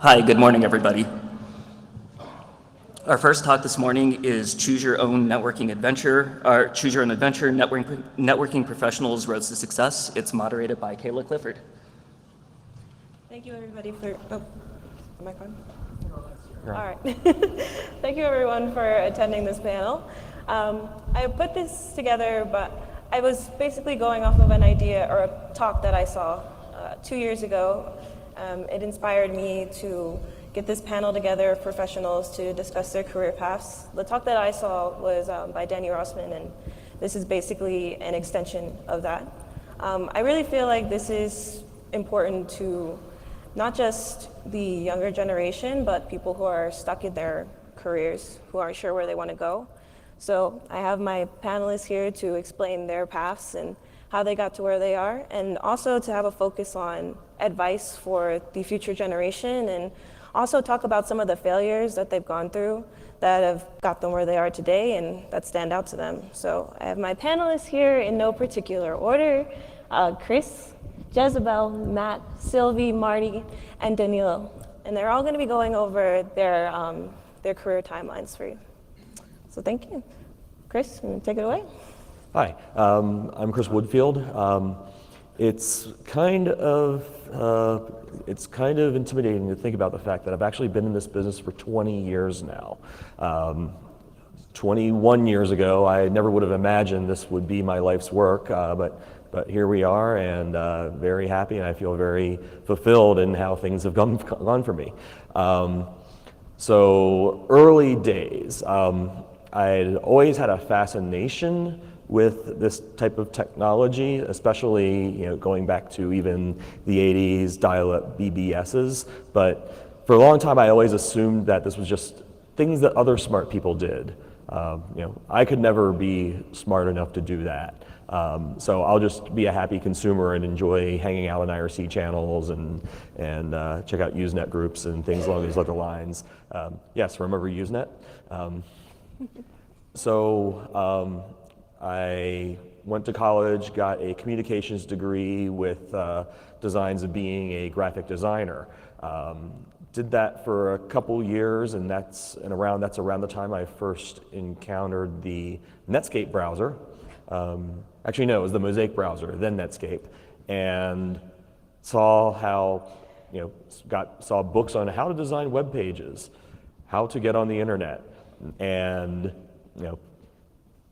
Hi, good morning, everybody. Our first talk this morning is Choose Your Own Networking Adventure, or Choose Your Own Adventure, Networking Professionals Roads to Success. It's moderated by Kayla Clifford. Thank you, everybody, for, am I on? All right. Thank you, everyone, for attending this panel. I put this together, but I was basically going off of an idea or a talk that I saw 2 years ago. It inspired me to get this panel together of professionals to discuss their career paths. The talk that I saw was by Danny Rossman, and this is basically an extension of that. I really feel like this is important to not just the younger generation, but people who are stuck in their careers, who aren't sure where they want to go. So I have my panelists here to explain their paths and how they got to where they are, and also to have a focus on advice for the future generation, and also talk about some of the failures that they've gone through that have got them where they are today and that stand out to them. So I have my panelists here in no particular order: Chris, Jezebel, Matt, Sylvie, Marty, and Danilo. And they're all going to be going over their career timelines for you. So thank you. Chris, take it away. Hi, I'm Chris Woodfield. It's kind of intimidating to think about the fact that I've actually been in this business for 20 years now. 21 years ago, I never would have imagined this would be my life's work, but here we are, and very happy, and I feel very fulfilled in how things have gone for me. So early days, I'd always had a fascination with this type of technology, especially going back to even the 80s dial-up BBSs. But for a long time, I always assumed that this was just things that other smart people did. I could never be smart enough to do that. So I'll just be a happy consumer and enjoy hanging out on IRC channels and check out Usenet groups and things along these other lines. Yes, remember Usenet? I went to college, got a communications degree with designs of being a graphic designer. Did that for a couple years, and that's around the time I first encountered the Netscape browser. Actually, no, it was the Mosaic browser, then Netscape, and saw how, saw books on how to design web pages, how to get on the internet, and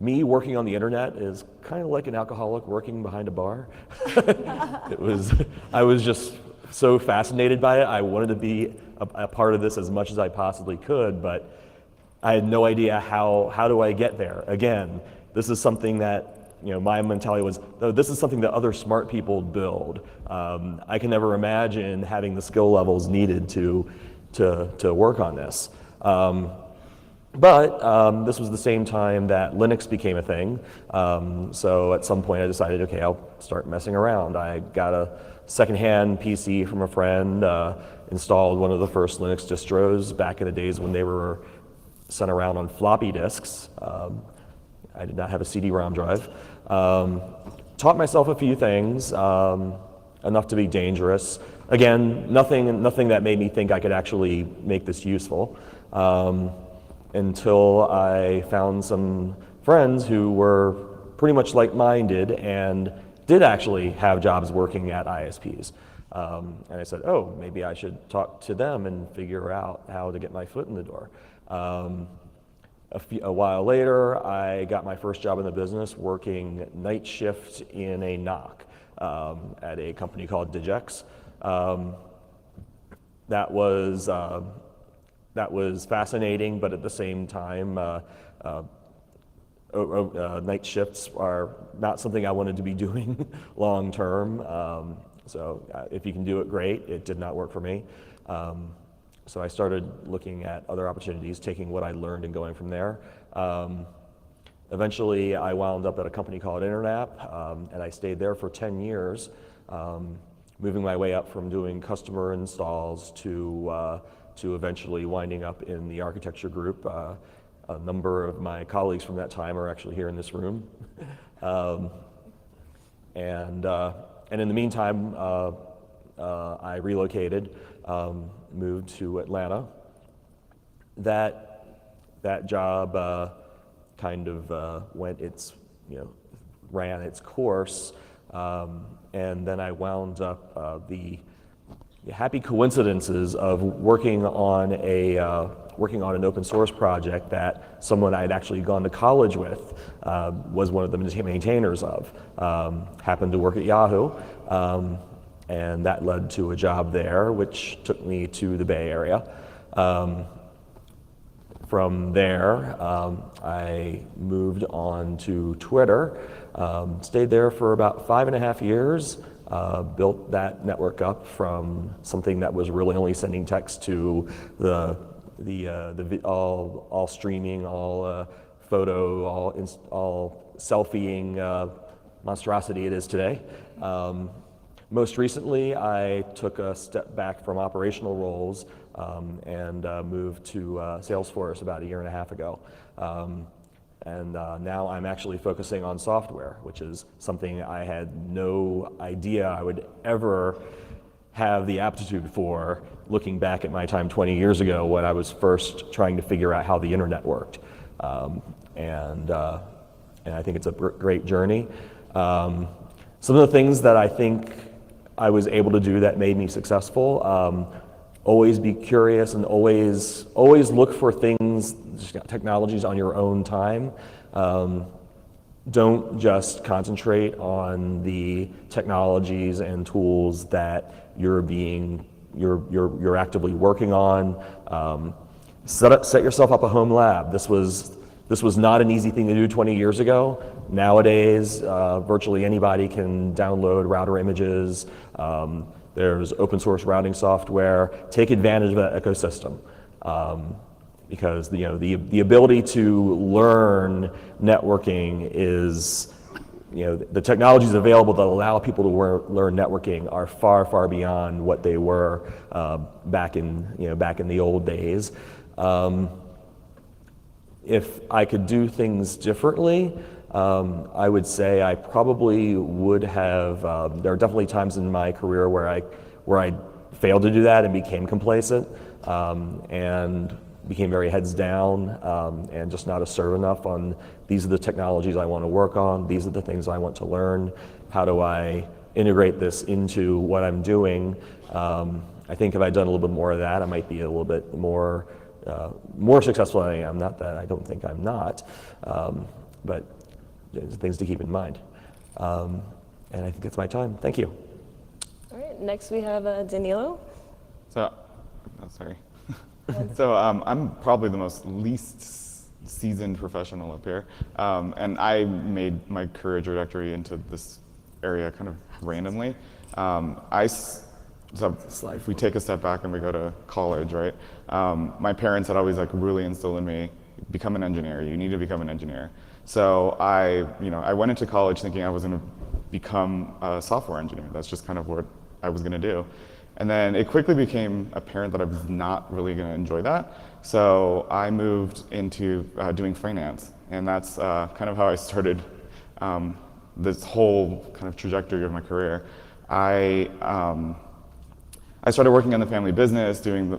me working on the internet is kind of like an alcoholic working behind a bar. I was just so fascinated by it. I wanted to be a part of this as much as I possibly could, but I had no idea how do I get there. Again, this is something that, my mentality was, oh, this is something that other smart people build. I can never imagine having the skill levels needed to work on this. But this was the same time that Linux became a thing. So at some point I decided, okay, I'll start messing around. I got a secondhand PC from a friend, installed one of the first Linux distros back in the days when they were sent around on floppy disks. I did not have a CD-ROM drive. Taught myself a few things, enough to be dangerous. Again, nothing that made me think I could actually make this useful. Until I found some friends who were pretty much like-minded and did actually have jobs working at ISPs. And I said, oh, maybe I should talk to them and figure out how to get my foot in the door. A while later, I got my first job in the business working night shift in a NOC at a company called Digex. That was fascinating, but at the same time, night shifts are not something I wanted to be doing long term. So if you can do it, great. It did not work for me. So I started looking at other opportunities, taking what I learned and going from there. Eventually, I wound up at a company called Internap, and I stayed there for 10 years, moving my way up from doing customer installs to eventually winding up in the architecture group. A number of my colleagues from that time are actually here in this room. And in the meantime, I relocated, moved to Atlanta. That job kind of went its, ran its course, and then I wound up the happy coincidences of working on an open source project that someone I had actually gone to college with was one of the maintainers of. Happened to work at Yahoo, and that led to a job there, which took me to the Bay Area. From there, I moved on to Twitter, stayed there for about 5.5 years, built that network up from something that was really only sending text to all streaming, all photo, all selfieing monstrosity it is today. Most recently, I took a step back from operational roles and moved to Salesforce about 1.5 years ago. Now I'm actually focusing on software, which is something I had no idea I would ever have the aptitude for, looking back at my time 20 years ago when I was first trying to figure out how the internet worked. And I think it's a great journey. Some of the things that I think I was able to do that made me successful, always be curious and always look for things, technologies on your own time. Don't just concentrate on the technologies and tools that you're actively working on. Set yourself up a home lab. This was not an easy thing to do 20 years ago. Nowadays, virtually anybody can download router images. There's open source routing software. Take advantage of that ecosystem, because the ability to learn networking is, the technologies available that allow people to learn networking are far, far beyond what they were back in the old days. If I could do things differently, I would say I probably would have. There are definitely times in my career where I failed to do that and became complacent, and became very heads down, and just not assertive enough on, these are the technologies I want to work on, these are the things I want to learn, how do I integrate this into what I'm doing. I think if I'd done a little bit more of that, I might be a little bit more successful than I am. Not that I don't think I'm not, but things to keep in mind. And I think that's my time. Thank you. All right, next we have Danilo. Sorry. So I'm probably the least seasoned professional up here, and I made my career trajectory into this area kind of randomly. So if we take a step back and we go to college, right? My parents had always really instilled in me, become an engineer. You need to become an engineer. So I went into college thinking I was going to become a software engineer. That's just kind of what I was going to do. And then it quickly became apparent that I was not really going to enjoy that. So I moved into doing finance, and that's kind of how I started this whole kind of trajectory of my career. I started working on the family business, doing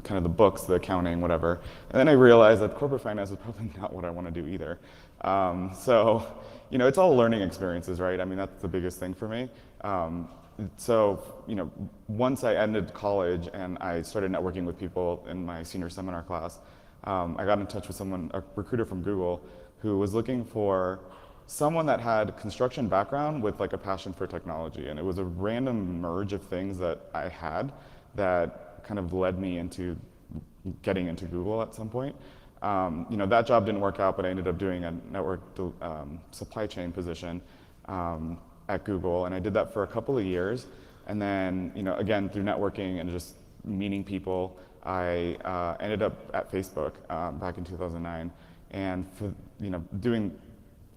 kind of the books, the accounting, whatever. And then I realized that corporate finance is probably not what I want to do either. So it's all learning experiences, right? I mean, that's the biggest thing for me. So once I ended college and I started networking with people in my senior seminar class, I got in touch with a recruiter from Google, who was looking for someone that had construction background with a passion for technology. And it was a random merge of things that I had that kind of led me into getting into Google at some point. That job didn't work out, but I ended up doing a network supply chain position at Google, and I did that for a couple of years. And then, again, through networking and just meeting people, I ended up at Facebook back in 2009. And for,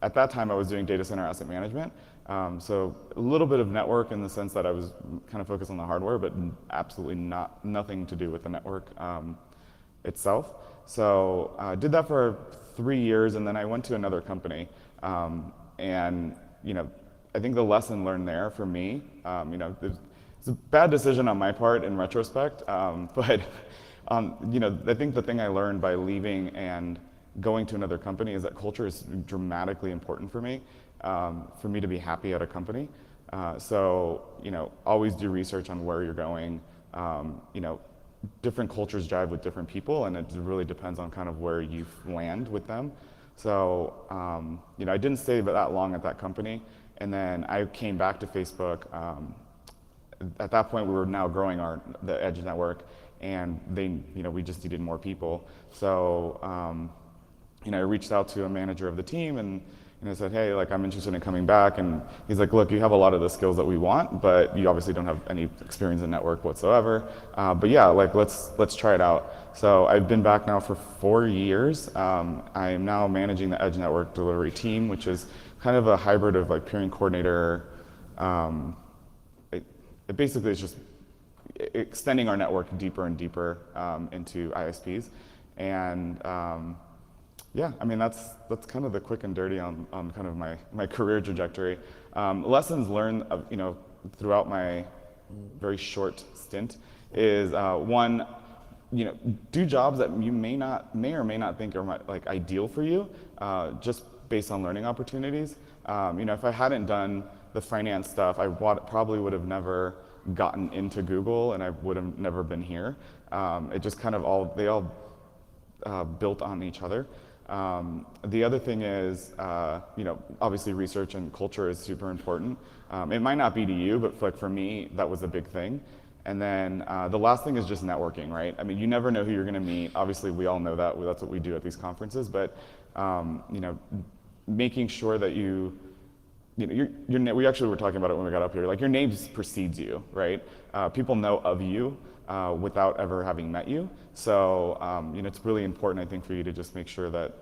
at that time, I was doing data center asset management. So a little bit of network in the sense that I was kind of focused on the hardware, but absolutely nothing to do with the network itself. So I did that for 3 years, and then I went to another company. And I think the lesson learned there for me, it's a bad decision on my part in retrospect, but you know, I think the thing I learned by leaving and going to another company is that culture is dramatically important for me to be happy at a company. So, you know, always do research on where you're going. You know, different cultures jive with different people, and it really depends on kind of where you land with them. So, you know, I didn't stay that long at that company, and then I came back to Facebook. At that point, we were now growing the Edge network, and you know, we just needed more people. So, you know, I reached out to a manager of the team and I said, hey, like, I'm interested in coming back. And he's like, look, you have a lot of the skills that we want, but you obviously don't have any experience in network whatsoever. But yeah, like, let's try it out. So I've been back now for 4 years. I am now managing the Edge network delivery team, which is kind of a hybrid of like peering coordinator. It basically is just extending our network deeper and deeper into ISPs. And yeah, I mean, that's kind of the quick and dirty on kind of my career trajectory. Lessons learned, you know, throughout my very short stint is one, you know, do jobs that you may or may not think are like ideal for you, just based on learning opportunities. You know, if I hadn't done the finance stuff, I probably would have never gotten into Google, and I would have never been here. It just kind of they all built on each other. The other thing is, you know, obviously research and culture is super important. It might not be to you, but like for me, that was a big thing. And then the last thing is just networking, right? I mean, you never know who you're going to meet. Obviously, we all know that. That's what we do at these conferences. But you know, making sure that you know, we actually were talking about it when we got up here. Like, your name precedes you, right? People know of you without ever having met you. So, you know, it's really important, I think, for you to just make sure that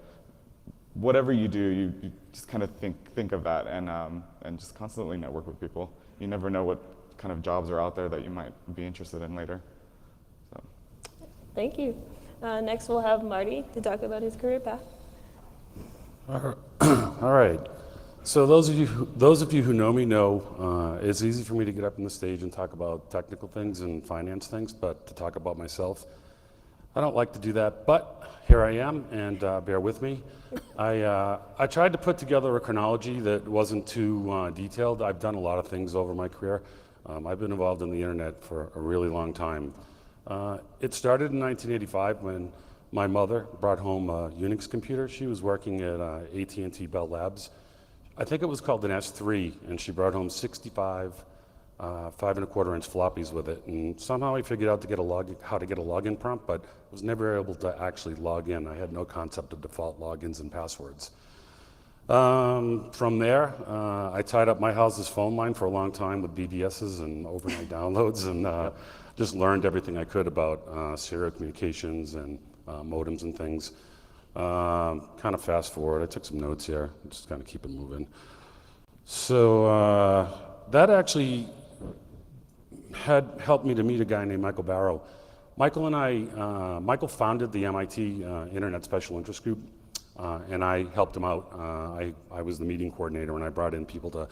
whatever you do, you just kind of think of that and just constantly network with people. You never know what kind of jobs are out there that you might be interested in later. So. Thank you. Next, we'll have Marty to talk about his career path. All right. So those of you who know me know it's easy for me to get up on the stage and talk about technical things and finance things, but to talk about myself, I don't like to do that. But here I am, and bear with me. I tried to put together a chronology that wasn't too detailed. I've done a lot of things over my career. I've been involved in the internet for a really long time. It started in 1985 when my mother brought home a Unix computer. She was working at AT&T Bell Labs. I think it was called an S3, and she brought home 65 5.25-inch floppies with it. And somehow I figured out how to get a login prompt, but was never able to actually log in. I had no concept of default logins and passwords. From there, I tied up my house's phone line for a long time with BBSs and overnight downloads, and just learned everything I could about serial communications and modems and things. Kind of fast forward, I took some notes here, just kind of keep it moving. So that actually had helped me to meet a guy named Michael Barrow. Michael founded the MIT Internet Special Interest Group, and I helped him out. I was the meeting coordinator, and I brought in people to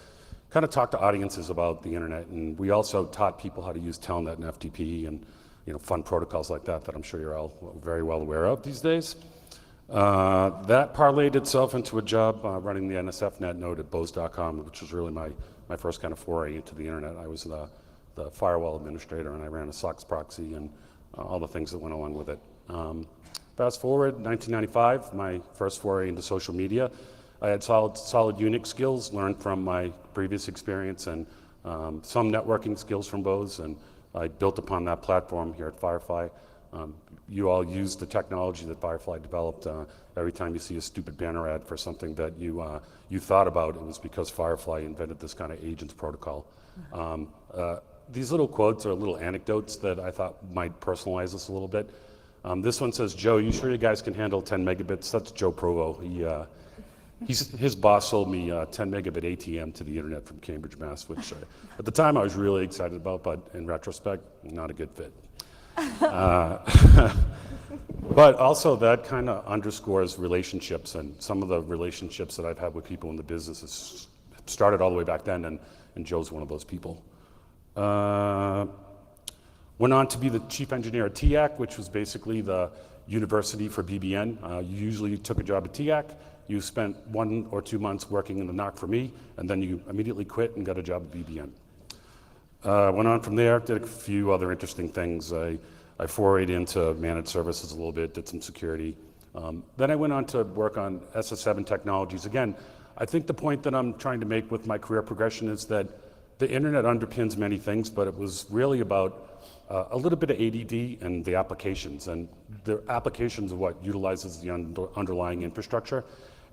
kind of talk to audiences about the internet, and we also taught people how to use Telnet and FTP and, you know, fun protocols like that I'm sure you're all very well aware of these days. That parlayed itself into a job running the NSFnet node at Bose.com, which was really my first kind of foray into the internet. I was the firewall administrator, and I ran a SOX proxy and all the things that went along with it. Fast forward, 1995, my first foray into social media. I had solid Unix skills learned from my previous experience, and some networking skills from Bose, and I built upon that platform here at Firefly. You all use the technology that Firefly developed. Every time you see a stupid banner ad for something that you thought about, it was because Firefly invented this kind of agents protocol. These little quotes are little anecdotes that I thought might personalize us a little bit. This one says, "Joe, you sure you guys can handle 10 megabits? That's Joe Provo. His boss sold me 10 megabit ATM to the internet from Cambridge, Mass, which at the time I was really excited about, but in retrospect, not a good fit. But also that kind of underscores relationships, and some of the relationships that I've had with people in the business started all the way back then, and Joe's one of those people. Went on to be the chief engineer at TIAC, which was basically the university for BBN. You usually took a job at TIAC, you spent 1 or 2 months working in the NOC for me, and then you immediately quit and got a job at BBN. Went on from there, did a few other interesting things. I forayed into managed services a little bit, did some security. Then I went on to work on SS7 technologies. Again, I think the point that I'm trying to make with my career progression is that the internet underpins many things, but it was really about a little bit of ADD and the applications, and the applications are what utilizes the underlying infrastructure.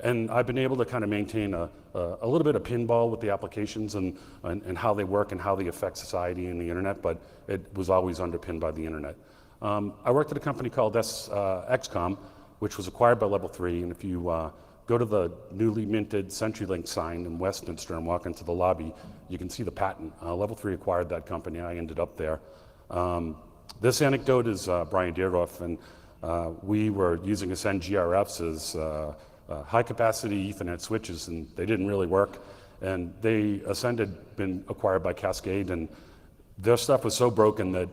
And I've been able to kind of maintain a little bit of pinball with the applications and how they work and how they affect society and the internet, but it was always underpinned by the internet. I worked at a company called XCOM, which was acquired by Level 3, and if you go to the newly minted CenturyLink sign in Westminster and walk into the lobby, you can see the patent. Level 3 acquired that company, I ended up there. This anecdote is Brian Deerdorf, and we were using Ascend GRFs as high capacity Ethernet switches, and they didn't really work. And Ascend had been acquired by Cascade, and their stuff was so broken that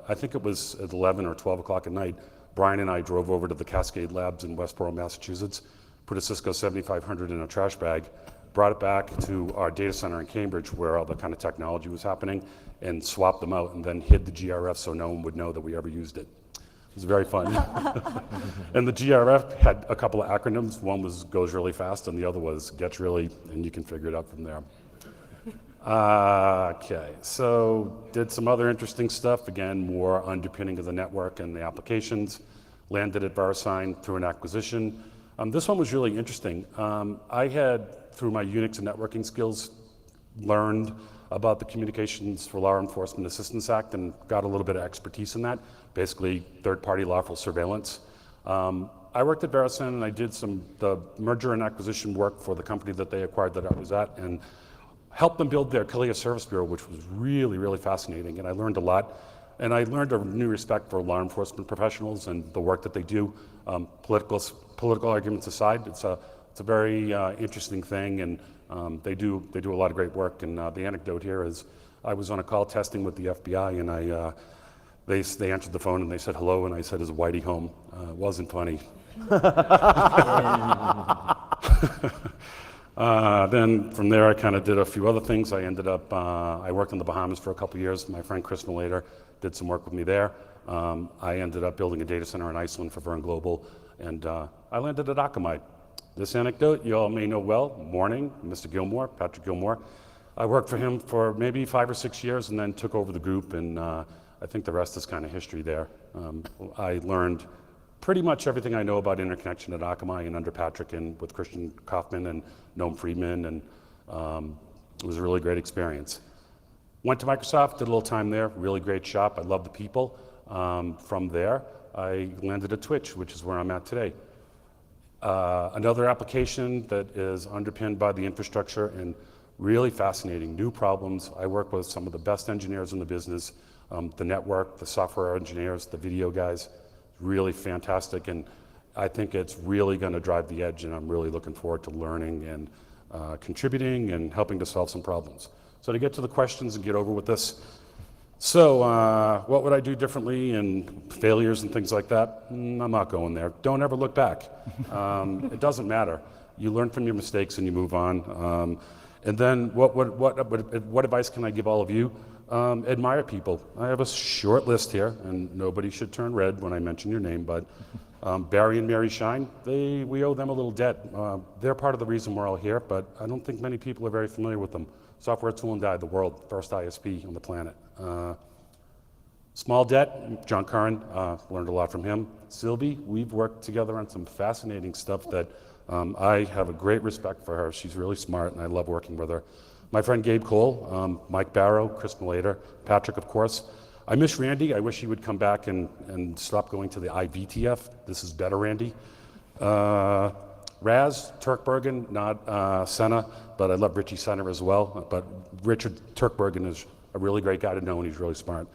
I think it was at 11 or 12 o'clock at night, Brian and I drove over to the Cascade Labs in Westboro, Massachusetts, put a Cisco 7500 in a trash bag, brought it back to our data center in Cambridge where all the kind of technology was happening, and swapped them out, and then hid the GRF so no one would know that we ever used it. It was very fun. And the GRF had a couple of acronyms. One was goes really fast, and the other was gets really, and you can figure it out from there. Okay, so did some other interesting stuff. Again, more underpinning of the network and the applications. Landed at VeriSign through an acquisition. This one was really interesting. I had, through my Unix and networking skills, learned about the Communications for Law Enforcement Assistance Act and got a little bit of expertise in that, basically third-party lawful surveillance. I worked at VeriSign and I did the merger and acquisition work for the company that they acquired that I was at, and helped them build their CALEA Service Bureau, which was really, really fascinating, and I learned a lot. And I learned a new respect for law enforcement professionals and the work that they do. Political arguments aside, it's a very interesting thing, and they do a lot of great work. And the anecdote here is, I was on a call testing with the FBI, and they answered the phone and they said hello, and I said, "Is Whitey home?" It wasn't funny. Then from there, I kind of did a few other things. I ended up, I worked in the Bahamas for a couple of years. My friend Chris Malater did some work with me there. I ended up building a data center in Iceland for Verne Global, and I landed at Akamai. This anecdote you all may know well. Morning, Mr. Gilmore, Patrick Gilmore. I worked for him for maybe 5 or 6 years and then took over the group, and I think the rest is kind of history there. I learned pretty much everything I know about interconnection at Akamai and under Patrick and with Christian Kaufman and Noam Friedman, and it was a really great experience. Went to Microsoft, did a little time there, really great shop. I love the people. From there, I landed at Twitch, which is where I'm at today. Another application that is underpinned by the infrastructure and really fascinating, new problems. I work with some of the best engineers in the business, the network, the software engineers, the video guys, really fantastic. And I think it's really gonna drive the edge, and I'm really looking forward to learning and contributing and helping to solve some problems. So to get to the questions and get over with this, so what would I do differently, and failures and things like that? I'm not going there. Don't ever look back. It doesn't matter. You learn from your mistakes and you move on. And then what advice can I give all of you? Admire people. I have a short list here, and nobody should turn red when I mention your name, but Barry and Mary Shine, we owe them a little debt. They're part of the reason we're all here, but I don't think many people are very familiar with them. Software Tool and Die, the world first ISP on the planet. Small Debt, John Curran, learned a lot from him. Sylvie, we've worked together on some fascinating stuff that I have a great respect for her. She's really smart, and I love working with her. My friend Gabe Cole, Mike Barrow, Chris Malater, Patrick, of course. I miss Randy. I wish he would come back and stop going to the IVTF. This is better, Randy. Raz, Turkbergen, not Senna, but I love Richie Senna as well. But Richard Turkbergen is a really great guy to know, and he's really smart.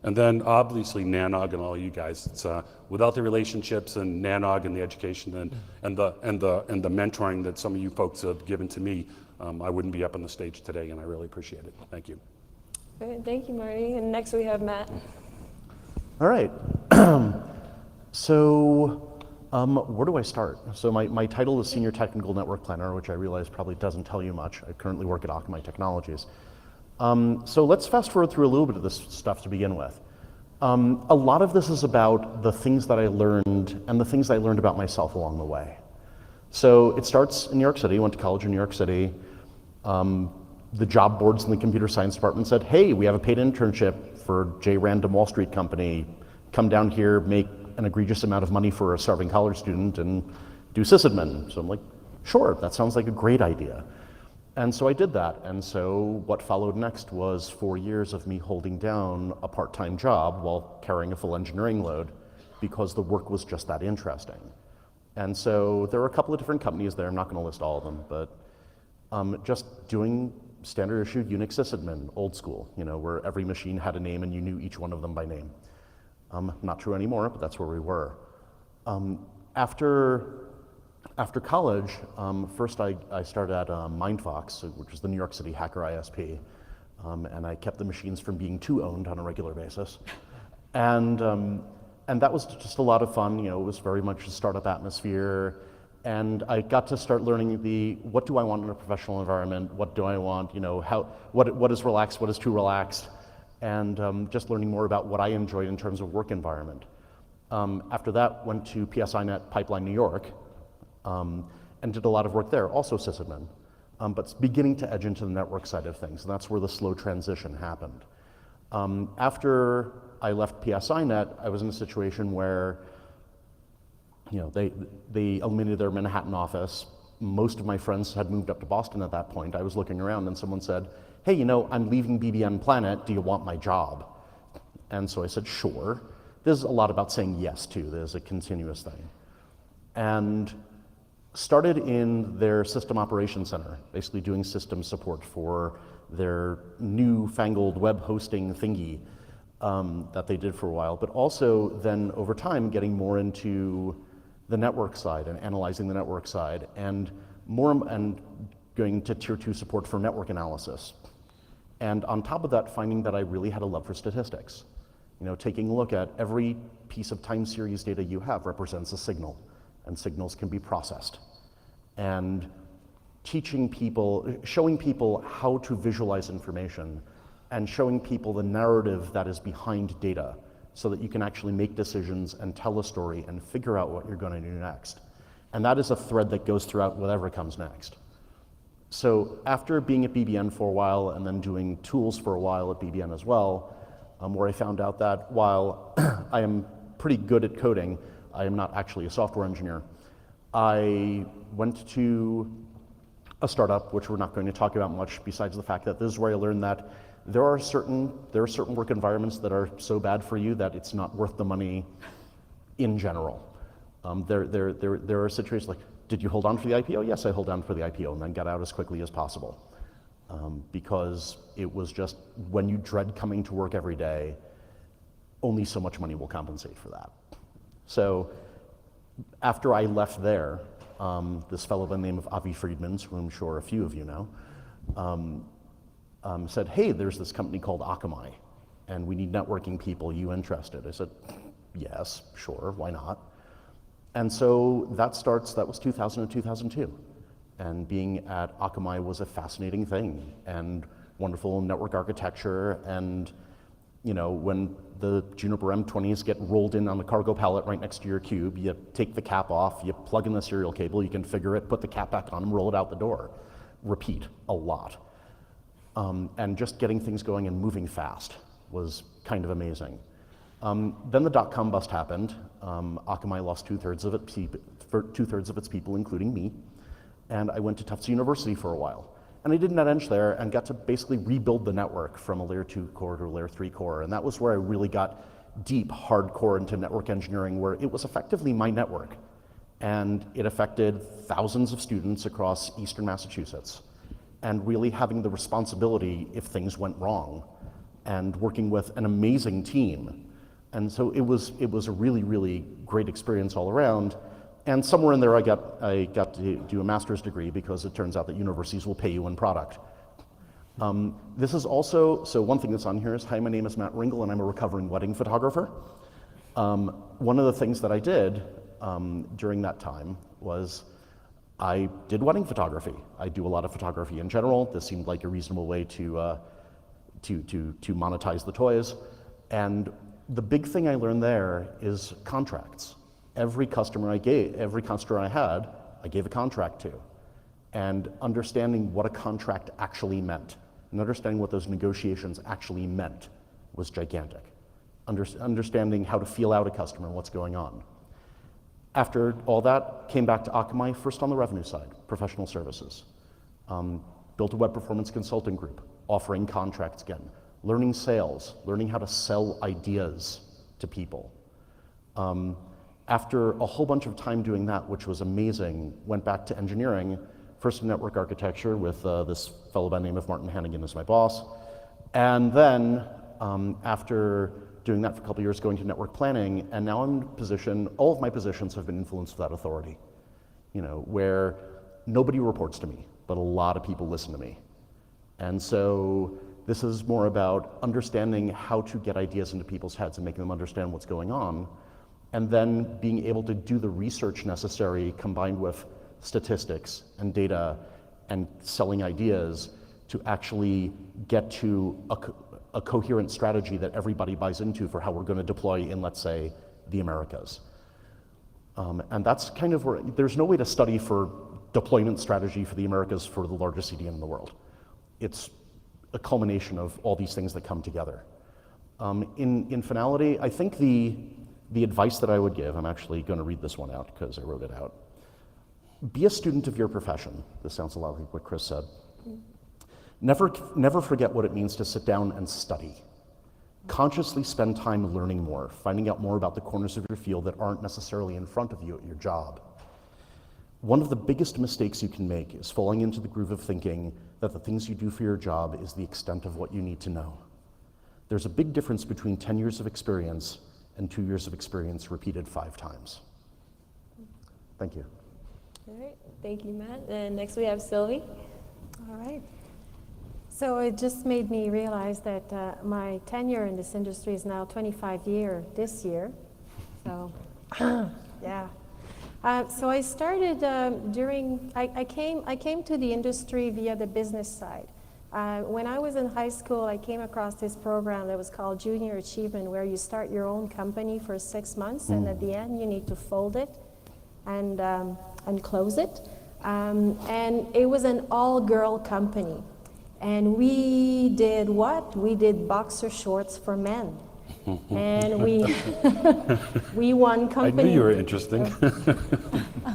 And then obviously NANOG and all you guys. It's without the relationships and NANOG and the education and the mentoring that some of you folks have given to me, I wouldn't be up on the stage today, and I really appreciate it. Thank you. Great, thank you, Marty. And next we have Matt. All right. So where do I start? So my title is Senior Technical Network Planner, which I realize probably doesn't tell you much. I currently work at Akamai Technologies. So let's fast forward through a little bit of this stuff to begin with. A lot of this is about the things that I learned and the things I learned about myself along the way. So it starts in New York City. I went to college in New York City. The job boards in the computer science department said, hey, we have a paid internship for J Random Wall Street company. Come down here, make an egregious amount of money for a starving college student, and do sysadmin. So I'm like, sure, that sounds like a great idea. And so I did that. And so what followed next was 4 years of me holding down a part-time job while carrying a full engineering load because the work was just that interesting. And so there were a couple of different companies there. I'm not going to list all of them, but just doing standard issue Unix sysadmin, old school, where every machine had a name and you knew each one of them by name. Not true anymore, but that's where we were. After college, first I started at Mindfox, which is the New York City hacker ISP, and I kept the machines from being too owned on a regular basis. And that was just a lot of fun. It was very much a startup atmosphere. And I got to start learning what do I want in a professional environment? What do I want? What is relaxed? What is too relaxed? And just learning more about what I enjoyed in terms of work environment. After that, went to PSINet Pipeline New York, and did a lot of work there, also sysadmin, but beginning to edge into the network side of things. And that's where the slow transition happened. After I left PSINet, I was in a situation where they eliminated their Manhattan office. Most of my friends had moved up to Boston at that point. I was looking around and someone said, hey, I'm leaving BBN Planet, do you want my job? And so I said, sure. There's a lot about saying yes too, there's a continuous thing. And started in their system operations center, basically doing system support for their newfangled web hosting thingy that they did for a while, but also then over time getting more into the network side and analyzing the network side, and going to tier 2 support for network analysis. And on top of that, finding that I really had a love for statistics. Taking a look at every piece of time series data you have represents a signal, and signals can be processed. And showing people how to visualize information, and showing people the narrative that is behind data, so that you can actually make decisions and tell a story and figure out what you're going to do next. And that is a thread that goes throughout whatever comes next. So after being at BBN for a while and then doing tools for a while at BBN as well, where I found out that while I am pretty good at coding, I am not actually a software engineer. I went to a startup, which we're not going to talk about much, besides the fact that this is where I learned that there are certain work environments that are so bad for you that it's not worth the money in general. There are situations like, did you hold on for the IPO? Yes, I held on for the IPO and then got out as quickly as possible. Because it was just, when you dread coming to work every day, only so much money will compensate for that. So after I left there, this fellow by the name of Avi Friedmans, who I'm sure a few of you know, said, hey, there's this company called Akamai, and we need networking people, you interested? I said, yes, sure, why not? And so that was 2000 and 2002. And being at Akamai was a fascinating thing, and wonderful network architecture, and when the Juniper M20s get rolled in on the cargo pallet right next to your cube, you take the cap off, you plug in the serial cable, you configure it, put the cap back on, and roll it out the door. Repeat a lot. And just getting things going and moving fast was kind of amazing. Then the dot-com bust happened. Akamai lost two-thirds of its people, including me. And I went to Tufts University for a while. And I did NetEng there and got to basically rebuild the network from a layer 2 core to a layer 3 core. And that was where I really got deep, hardcore into network engineering, where it was effectively my network. And it affected thousands of students across Eastern Massachusetts. And really having the responsibility if things went wrong, and working with an amazing team. And so it was a really, really great experience all around. And somewhere in there, I got to do a master's degree, because it turns out that universities will pay you in product. This is also, so one thing that's on here is, hi, my name is Matt Ringel and I'm a recovering wedding photographer. One of the things that I did during that time was I did wedding photography. I do a lot of photography in general. This seemed like a reasonable way to monetize the toys. And the big thing I learned there is contracts. Every customer I had, I gave a contract to. And understanding what a contract actually meant, and understanding what those negotiations actually meant was gigantic. Understanding how to feel out a customer and what's going on. After all that, came back to Akamai, first on the revenue side, professional services. Built a web performance consulting group, offering contracts again, learning sales, learning how to sell ideas to people. After a whole bunch of time doing that, which was amazing, went back to engineering, first in network architecture with this fellow by the name of Martin Hannigan as my boss. And then after doing that for a couple of years, going to network planning, and now I'm in a position, all of my positions have been influenced without authority, where nobody reports to me, but a lot of people listen to me. And so this is more about understanding how to get ideas into people's heads and making them understand what's going on, and then being able to do the research necessary combined with statistics and data and selling ideas to actually get to a coherent strategy that everybody buys into for how we're going to deploy in, let's say, the Americas. And that's kind of where, there's no way to study for deployment strategy for the Americas for the largest CDN in the world. It's a culmination of all these things that come together. In finality, I think the advice that I would give, I'm actually going to read this one out because I wrote it out. Be a student of your profession. This sounds a lot like what Chris said. Never forget what it means to sit down and study. Consciously spend time learning more, finding out more about the corners of your field that aren't necessarily in front of you at your job. One of the biggest mistakes you can make is falling into the groove of thinking that the things you do for your job is the extent of what you need to know. There's a big difference between 10 years of experience and 2 years of experience repeated 5 times. Thank you. All right, thank you, Matt. And next we have Sylvie. All right. So it just made me realize that my tenure in this industry is now 25 years this year. So, yeah. So I started I came to the industry via the business side. When I was in high school, I came across this program that was called Junior Achievement, where you start your own company for 6 months, and at the end you need to fold it and close it. And it was an all-girl company. And we did what? We did boxer shorts for men. And we won company. I knew you were interesting.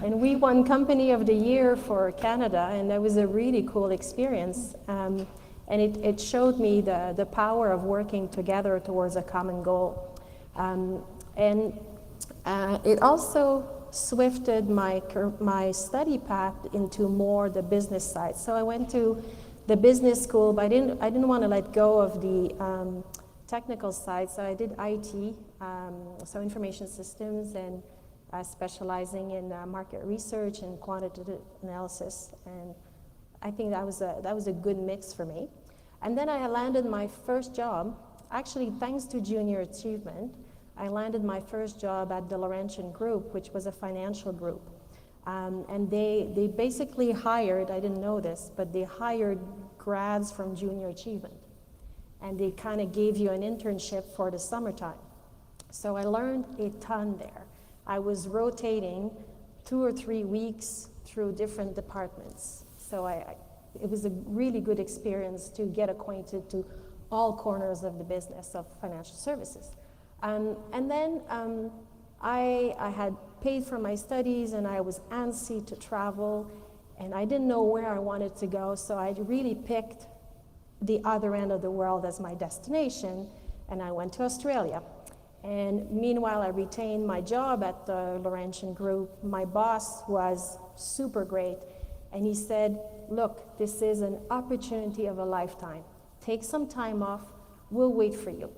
And we won Company of the Year for Canada, and that was a really cool experience. And it showed me the power of working together towards a common goal. It also swifted my study path into more the business side. So I went to the business school, but I didn't want to let go of the technical side, so I did IT, so information systems, and specializing in market research and quantitative analysis, and I think that was a good mix for me. And then I landed my first job, actually thanks to Junior Achievement. I landed my first job at the Laurentian Group, which was a financial group. And they basically hired, I didn't know this, but they hired grads from Junior Achievement. And they kind of gave you an internship for the summertime. So I learned a ton there. I was rotating 2 or 3 weeks through different departments. So it was a really good experience to get acquainted to all corners of the business of financial services. And then I had paid for my studies, and I was antsy to travel, and I didn't know where I wanted to go, so I really picked the other end of the world as my destination, and I went to Australia. And meanwhile, I retained my job at the Laurentian Group. My boss was super great, and he said, look, this is an opportunity of a lifetime. Take some time off, we'll wait for you.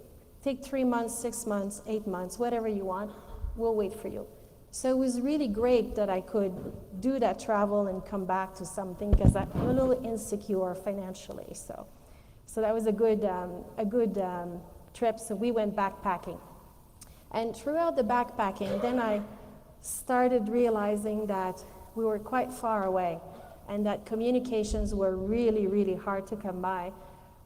Take 3 months, 6 months, 8 months, whatever you want, we'll wait for you. So it was really great that I could do that travel and come back to something, because I'm a little insecure financially. So So that was a good trip. So we went backpacking. And throughout the backpacking, then I started realizing that we were quite far away and that communications were really, really hard to come by.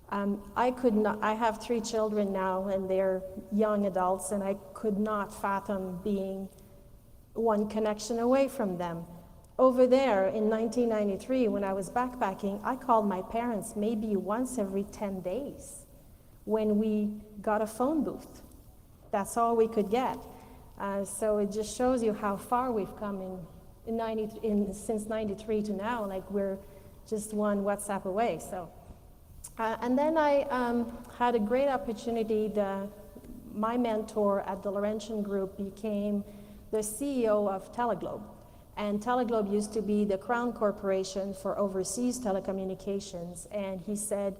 I have 3 children now and they're young adults, and I could not fathom being one connection away from them. Over there in 1993, when I was backpacking, I called my parents maybe once every 10 days when we got a phone booth. That's all we could get. So it just shows you how far we've come since 93 to now. Like, we're just one WhatsApp away. So, and then I had a great opportunity. My mentor at the Laurentian Group became the CEO of Teleglobe. And Teleglobe used to be the crown corporation for overseas telecommunications. And he said,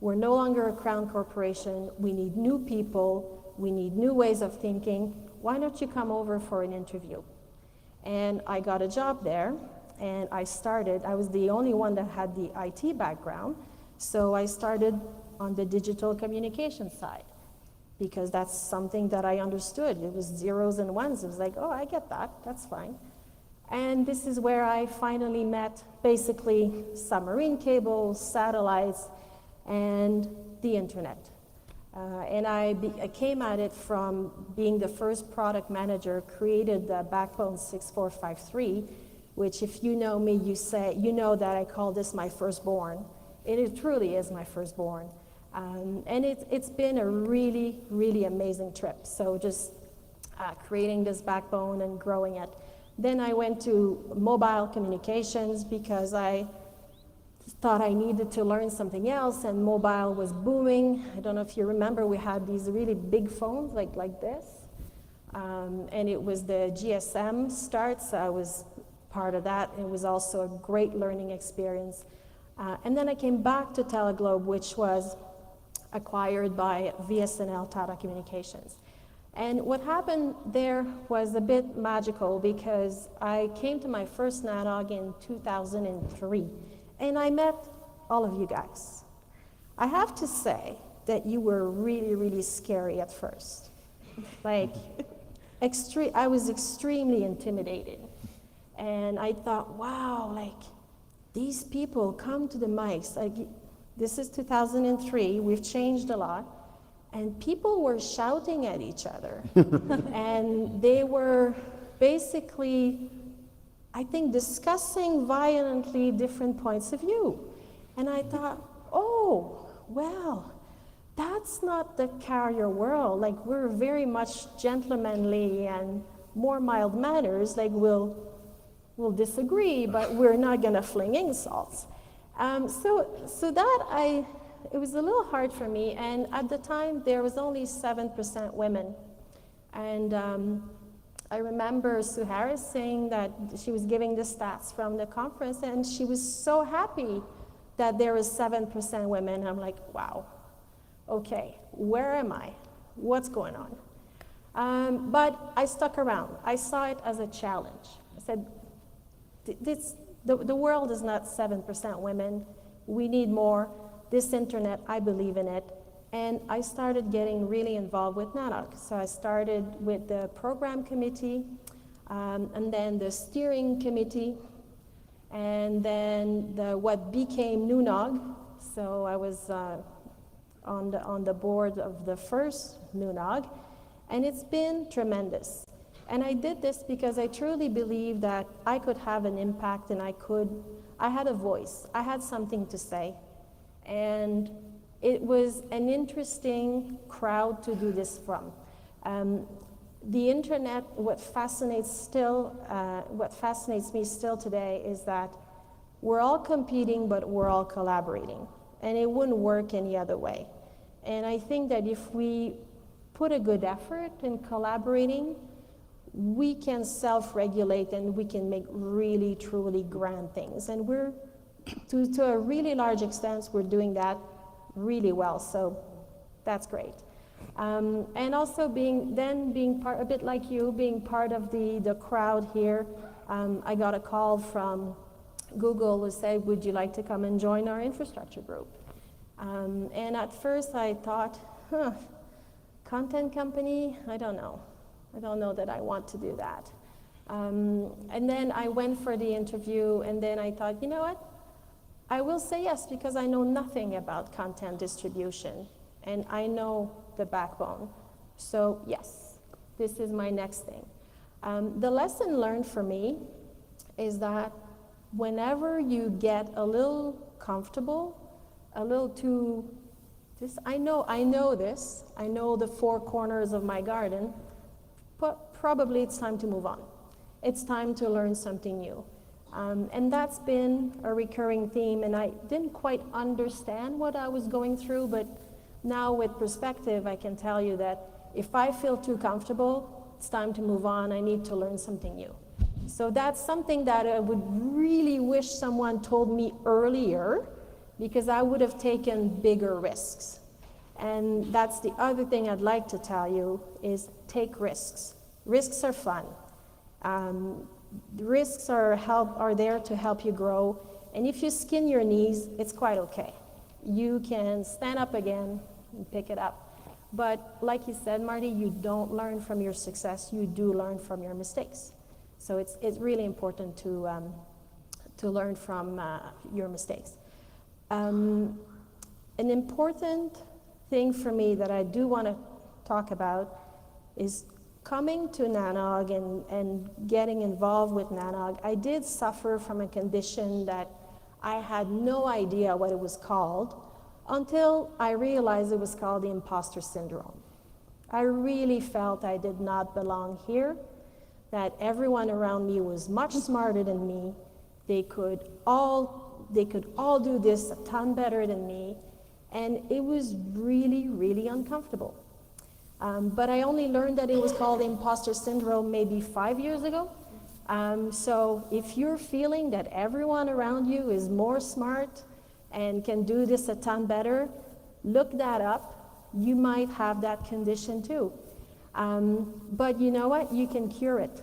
we're no longer a crown corporation. We need new people. We need new ways of thinking. Why don't you come over for an interview? And I got a job there, and I was the only one that had the IT background. So I started on the digital communication side, because that's something that I understood. It was zeros and ones. It was like, oh, I get that. That's fine. And this is where I finally met basically submarine cables, satellites, and the internet. And I came at it from being the first product manager, created the Backbone 6453, which, if you know me, you know that I call this my firstborn. It truly is my firstborn. And it's been a really, really amazing trip. So just creating this backbone and growing it. Then I went to mobile communications because I thought I needed to learn something else, and mobile was booming. I don't know if you remember, we had these really big phones like this. And it was the GSM start, so I was part of that. It was also a great learning experience. And then I came back to Teleglobe, which was acquired by VSNL Tata Communications. And what happened there was a bit magical, because I came to my first NANOG in 2003, and I met all of you guys. I have to say that you were really, really scary at first. Like, I was extremely intimidated. And I thought, wow, like, these people come to the mics. Like, this is 2003, we've changed a lot. And people were shouting at each other. And they were basically, I think, discussing violently different points of view. And I thought, oh, well, that's not the carrier world. Like, we're very much gentlemanly and more mild manners. Like, we'll disagree, but we're not gonna fling insults. So that it was a little hard for me, and at the time there was only 7% women. And I remember Sue Harris saying that she was giving the stats from the conference, and she was so happy that there was 7% women. I'm like, wow, okay, where am I? What's going on? But I stuck around. I saw it as a challenge. I said, the world is not 7% women. We need more. This internet, I believe in it. And I started getting really involved with NANOG. So I started with the program committee, and then the steering committee, and then what became NUNOG. So I was on the board of the first NUNOG, and it's been tremendous. And I did this because I truly believe that I could have an impact, and I had a voice. I had something to say. And it was an interesting crowd to do this from. The internet, what fascinates me still today is that we're all competing, but we're all collaborating. And it wouldn't work any other way. And I think that if we put a good effort in collaborating, we can self-regulate and we can make really, truly grand things. And we're, to a really large extent, we're doing that really well, so that's great. And also being part, a bit like you, being part of the crowd here, I got a call from Google who said, would you like to come and join our infrastructure group? And at first I thought, content company, I don't know. I don't know that I want to do that. And then I went for the interview, and then I thought, you know what? I will say yes because I know nothing about content distribution, and I know the backbone. So yes, this is my next thing. The lesson learned for me is that whenever you get a little comfortable, a little too, I know this, I know the four corners of my garden, but probably it's time to move on. It's time to learn something new. And that's been a recurring theme, and I didn't quite understand what I was going through, but now with perspective, I can tell you that if I feel too comfortable, it's time to move on. I need to learn something new. So that's something that I would really wish someone told me earlier, because I would have taken bigger risks. And that's the other thing I'd like to tell you is take risks. Risks are fun. Risks are there to help you grow. And if you skin your knees, it's quite okay. You can stand up again and pick it up. But like you said, Marty, you don't learn from your success, you do learn from your mistakes. So it's really important to learn from your mistakes. An important thing for me that I do want to talk about is coming to NANOG and getting involved with NANOG. I did suffer from a condition that I had no idea what it was called until I realized it was called the imposter syndrome. I really felt I did not belong here, that everyone around me was much smarter than me. They could all do this a ton better than me, and it was really, really uncomfortable. But I only learned that it was called imposter syndrome maybe 5 years ago. So if you're feeling that everyone around you is more smart and can do this a ton better, look that up. You might have that condition too. But you know what? You can cure it.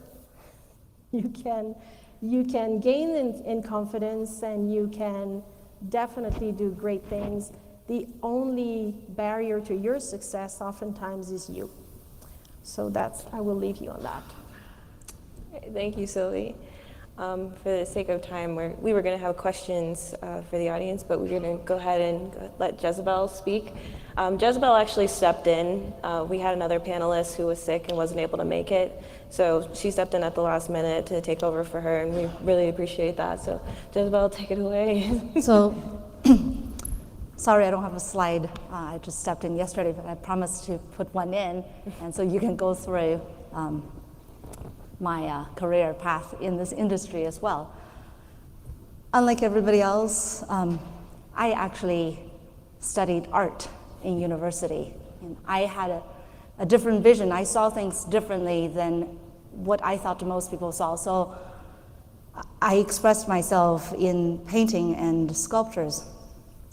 You can gain in confidence, and you can definitely do great things. The only barrier to your success oftentimes is you. So I will leave you on that. Thank you, Sylvie. For the sake of time, we were going to have questions for the audience, but we're going to go ahead and let Jezebel speak. Jezebel actually stepped in. We had another panelist who was sick and wasn't able to make it, so she stepped in at the last minute to take over for her, and we really appreciate that. So Jezebel, take it away. So, sorry I don't have a slide. I just stepped in yesterday, but I promised to put one in, and so you can go through my career path in this industry as well. Unlike everybody else, I actually studied art in university, and I had a different vision. I saw things differently than what I thought most people saw. So I expressed myself in painting and sculptures.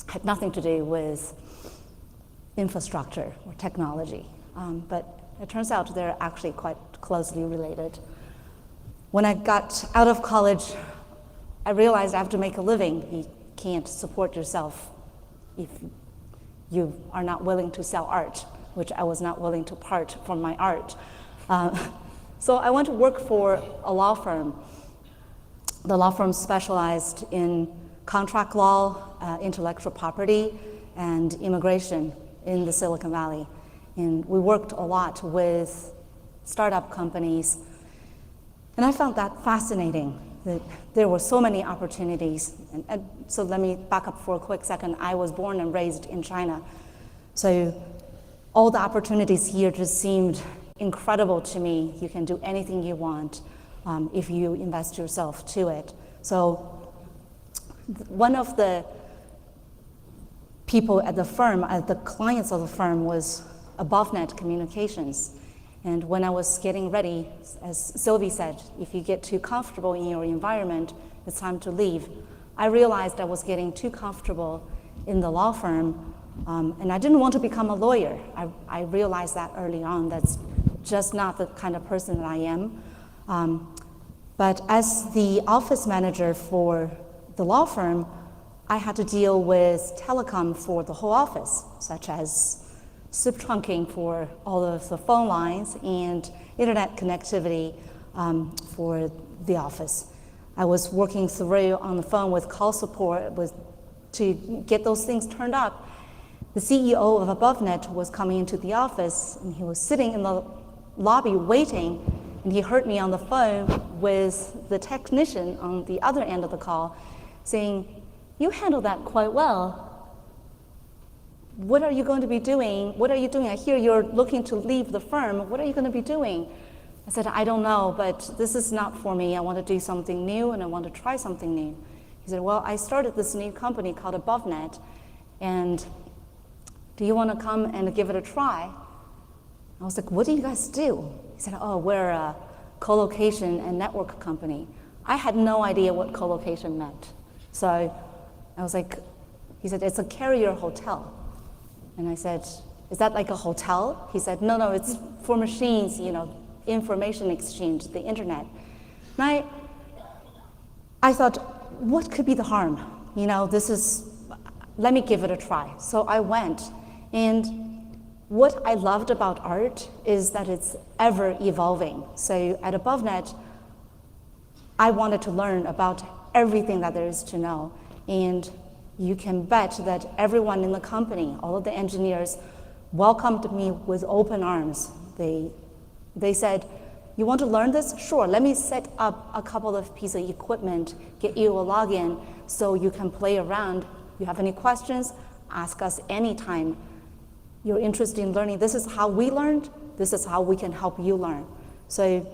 Had nothing to do with infrastructure or technology, but it turns out they're actually quite closely related. When I got out of college, I realized I have to make a living. You can't support yourself if you are not willing to sell art, which I was not willing to part from my art. So I went to work for a law firm. The law firm specialized in contract law, intellectual property, and immigration in the Silicon Valley. And we worked a lot with startup companies. And I found that fascinating, that there were so many opportunities. And so let me back up for a quick second. I was born and raised in China. So all the opportunities here just seemed incredible to me. You can do anything you want if you invest yourself to it. So one of the people at the firm, the clients of the firm, was AboveNet Communications. And when I was getting ready, as Sylvie said, if you get too comfortable in your environment, it's time to leave. I realized I was getting too comfortable in the law firm, and I didn't want to become a lawyer. I realized that early on. That's just not the kind of person that I am. But as the office manager for the law firm, I had to deal with telecom for the whole office, such as SIP trunking for all of the phone lines and internet connectivity for the office. I was working through on the phone with call support to get those things turned up. The CEO of AboveNet was coming into the office, and he was sitting in the lobby waiting, and he heard me on the phone with the technician on the other end of the call saying, "You handled that quite well. What are you going to be doing? What are you doing? I hear you're looking to leave the firm. What are you going to be doing?" I said, "I don't know, but this is not for me. I want to do something new, and I want to try something new." He said, "Well, I started this new company called AboveNet, and do you want to come and give it a try?" I was like, "What do you guys do?" He said, "Oh, we're a co-location and network company." I had no idea what co-location meant. So I was like, he said, "It's a carrier hotel." And I said, "Is that like a hotel?" He said, No, it's for machines, information exchange, the internet." And I thought, what could be the harm? Let me give it a try. So I went, and what I loved about art is that it's ever evolving. So at AboveNet, I wanted to learn about everything that there is to know. And you can bet that everyone in the company, all of the engineers, welcomed me with open arms. They said, "You want to learn this? Sure, let me set up a couple of pieces of equipment, get you a login so you can play around. You have any questions, ask us anytime. You're interested in learning. This is how we learned. This is how we can help you learn." So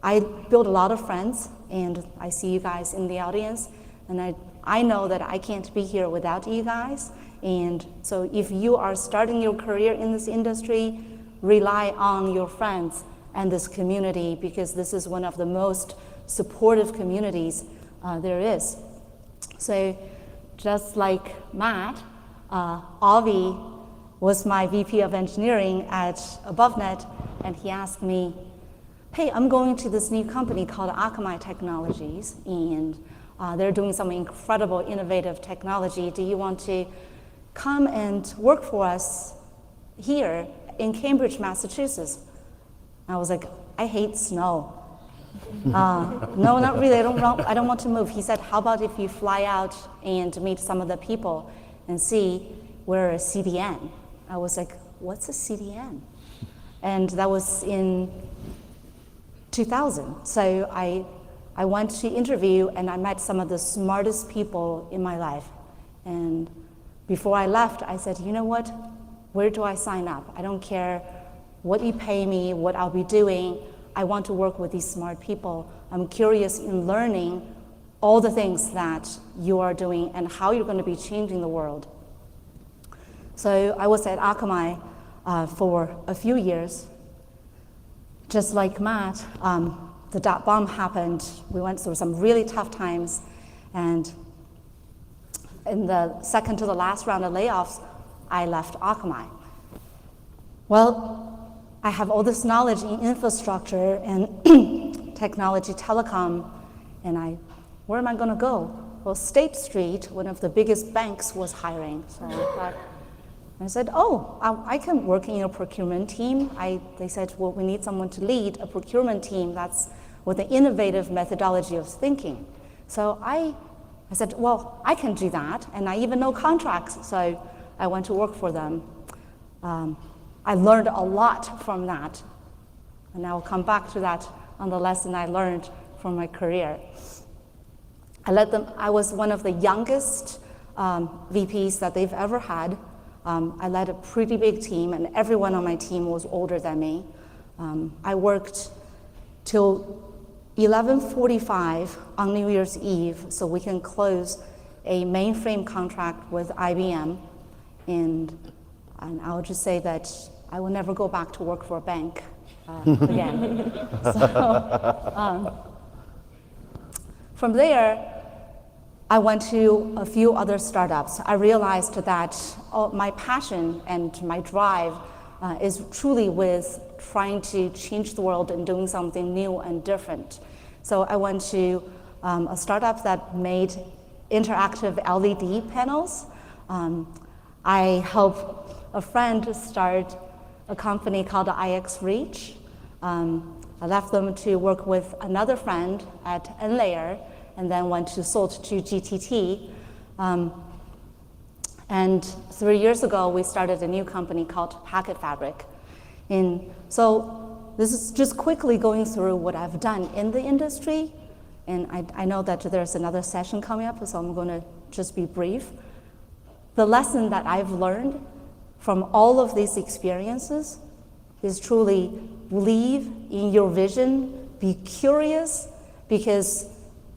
I built a lot of friends, and I see you guys in the audience, and I know that I can't be here without you guys. And so if you are starting your career in this industry, rely on your friends and this community, because this is one of the most supportive communities there is. So just like Matt, Avi was my VP of engineering at AboveNet, and he asked me, "Hey, I'm going to this new company called Akamai Technologies, and they're doing some incredible innovative technology. Do you want to come and work for us here in Cambridge, Massachusetts?" I was like, "I hate snow." "No, not really. I don't want to move." He said, "How about if you fly out and meet some of the people and see we're a CDN?" I was like, "What's a CDN?" And that was in 2000. So I went to interview, and I met some of the smartest people in my life. And before I left, I said, "You know what? Where do I sign up? I don't care what you pay me, what I'll be doing. I want to work with these smart people. I'm curious in learning all the things that you are doing and how you're going to be changing the world." So I was at Akamai for a few years. Just like Matt, the dot-bomb happened. We went through some really tough times, and in the second to the last round of layoffs, I left Akamai. Well, I have all this knowledge in infrastructure and technology, telecom, and where am I going to go? Well, State Street, one of the biggest banks, was hiring. So I said, "Oh, I can work in your procurement team." They said, "Well, we need someone to lead a procurement team that's with an innovative methodology of thinking." So I said, "Well, I can do that, and I even know contracts." So I went to work for them. I learned a lot from that, and I will come back to that on the lesson I learned from my career. I was one of the youngest VPs that they've ever had. I led a pretty big team, and everyone on my team was older than me. I worked till 11:45 on New Year's Eve so we can close a mainframe contract with IBM. And I'll just say that I will never go back to work for a bank again. From there, I went to a few other startups. I realized that my passion and my drive is truly with trying to change the world and doing something new and different. So I went to a startup that made interactive LED panels. I helped a friend to start a company called IX Reach. I left them to work with another friend at NLayer, and then sold to GTT. And 3 years ago, we started a new company called Packet Fabric. And so this is just quickly going through what I've done in the industry. And I know that there's another session coming up, so I'm going to just be brief. The lesson that I've learned from all of these experiences is truly believe in your vision, be curious, because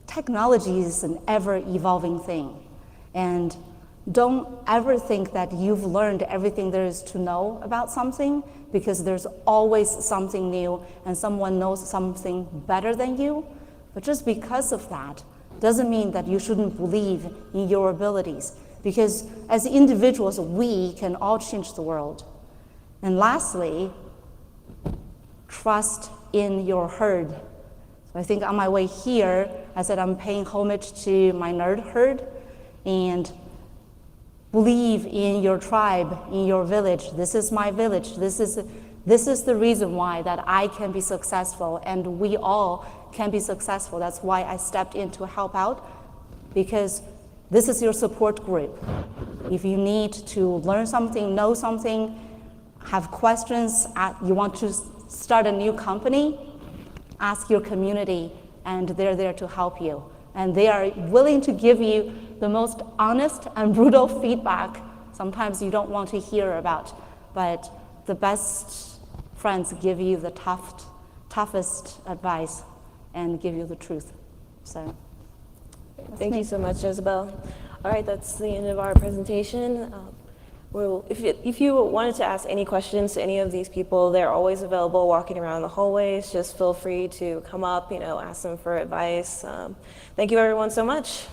technology is an ever-evolving thing. And don't ever think that you've learned everything there is to know about something, because there's always something new and someone knows something better than you. But just because of that doesn't mean that you shouldn't believe in your abilities, because as individuals, we can all change the world. And lastly, trust in your herd. So I think on my way here, I said I'm paying homage to my nerd herd, and believe in your tribe, in your village. This is my village. This is the reason why that I can be successful, and we all can be successful. That's why I stepped in to help out, because this is your support group. If you need to learn something, know something, have questions, you want to start a new company, ask your community, and they're there to help you. And they are willing to give you the most honest and brutal feedback. Sometimes you don't want to hear about, but the best friends give you the toughest advice and give you the truth. So, Thank you so much, Isabel. All right, that's the end of our presentation. If you wanted to ask any questions to any of these people, they're always available walking around the hallways. Just feel free to come up, ask them for advice. Thank you everyone so much.